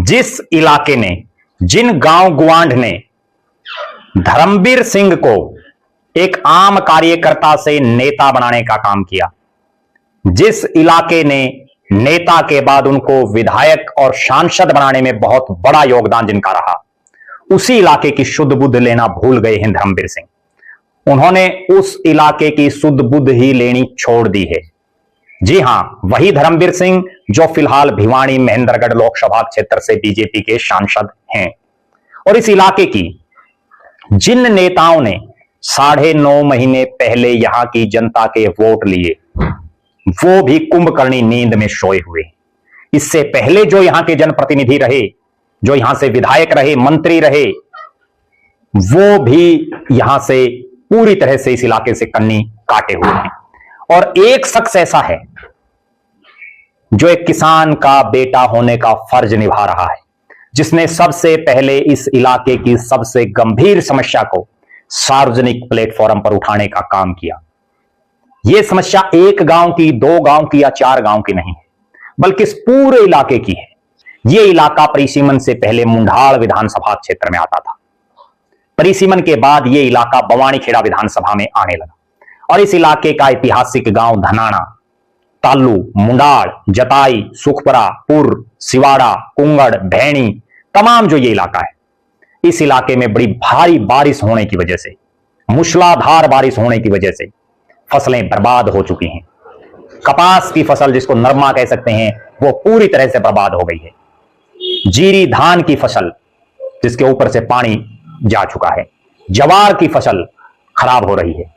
जिस इलाके ने, जिन गांव गुआंढ ने धर्मवीर सिंह को एक आम कार्यकर्ता से नेता बनाने का काम किया, जिस इलाके ने नेता के बाद उनको विधायक और सांसद बनाने में बहुत बड़ा योगदान जिनका रहा, उसी इलाके की शुद्ध बुद्ध लेना भूल गए हैं धर्मवीर सिंह। उन्होंने उस इलाके की शुद्ध बुद्ध ही लेनी छोड़ दी है। जी हां, वही धर्मवीर सिंह जो फिलहाल भिवानी महेंद्रगढ़ लोकसभा क्षेत्र से बीजेपी के सांसद हैं। और इस इलाके की जिन नेताओं ने 9.5 महीने पहले यहां की जनता के वोट लिए, वो भी कुंभकर्णी नींद में सोए हुए। इससे पहले जो यहां के जनप्रतिनिधि रहे, जो यहां से विधायक रहे, मंत्री रहे, वो भी यहां से पूरी तरह से इस इलाके से कन्नी काटे हुए हैं। और एक शख्स ऐसा है जो एक किसान का बेटा होने का फर्ज निभा रहा है, जिसने सबसे पहले इस इलाके की सबसे गंभीर समस्या को सार्वजनिक प्लेटफॉर्म पर उठाने का काम किया। यह समस्या एक गांव की, 2 गांव की या 4 गांव की नहीं है, बल्कि इस पूरे इलाके की है। यह इलाका परिसीमन से पहले मुंडाल विधानसभा क्षेत्र में आता था। परिसीमन के बाद यह इलाका बवानीखेड़ा विधानसभा में आने लगा। और इस इलाके का ऐतिहासिक गांव धनाना, ताल्लू, मुंडाल, जताई, सुखपरा, पुर, सिवाड़ा, कुंगड़, भैणी, तमाम जो ये इलाका है, इस इलाके में बड़ी भारी बारिश होने की वजह से, मूसलाधार बारिश होने की वजह से फसलें बर्बाद हो चुकी हैं। कपास की फसल, जिसको नरमा कह सकते हैं, वो पूरी तरह से बर्बाद हो गई है। जीरी धान की फसल, जिसके ऊपर से पानी जा चुका है। जवार की फसल खराब हो रही है।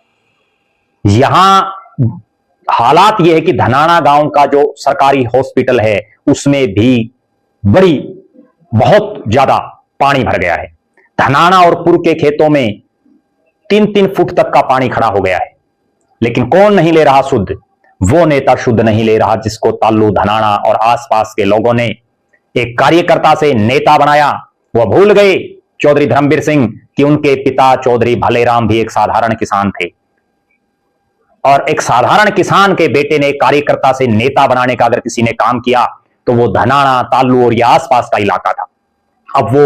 यहां हालात यह है कि धनाना गांव का जो सरकारी हॉस्पिटल है, उसमें भी बहुत ज्यादा पानी भर गया है। धनाना और पुर के खेतों में 3-3 फुट तक का पानी खड़ा हो गया है। लेकिन कौन नहीं ले रहा शुद्ध? वो नेता शुद्ध नहीं ले रहा जिसको ताल्लू, धनाना और आसपास के लोगों ने एक कार्यकर्ता से नेता बनाया। वह भूल गए चौधरी धर्मवीर सिंह कि उनके पिता चौधरी भलेराम भी एक साधारण किसान थे। और एक साधारण किसान के बेटे ने कार्यकर्ता से नेता बनाने का अगर किसी ने काम किया, तो वो धनाना, ताल्लू और यह आसपास का इलाका था। अब वो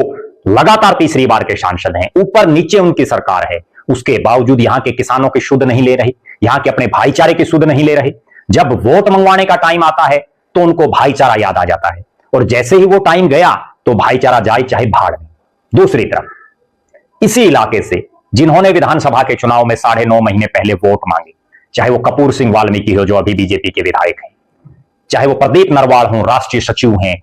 लगातार तीसरी बार के सांसद हैं। ऊपर नीचे उनकी सरकार है, उसके बावजूद यहां के किसानों की शुद्ध नहीं ले रहे, यहां के अपने भाईचारे की शुद्ध नहीं ले रहे। जब वोट मंगवाने का टाइम आता है तो उनको भाईचारा याद आ जाता है, और जैसे ही वो टाइम गया तो भाईचारा जाए चाहे भाड़ में। दूसरी तरफ इसी इलाके से जिन्होंने विधानसभा के चुनाव में 9.5 महीने पहले वोट मांगे, चाहे वो कपूर सिंह वाल्मीकि हो जो अभी बीजेपी के विधायक हैं, चाहे वो प्रदीप नरवाल हो, राष्ट्रीय सचिव हैं,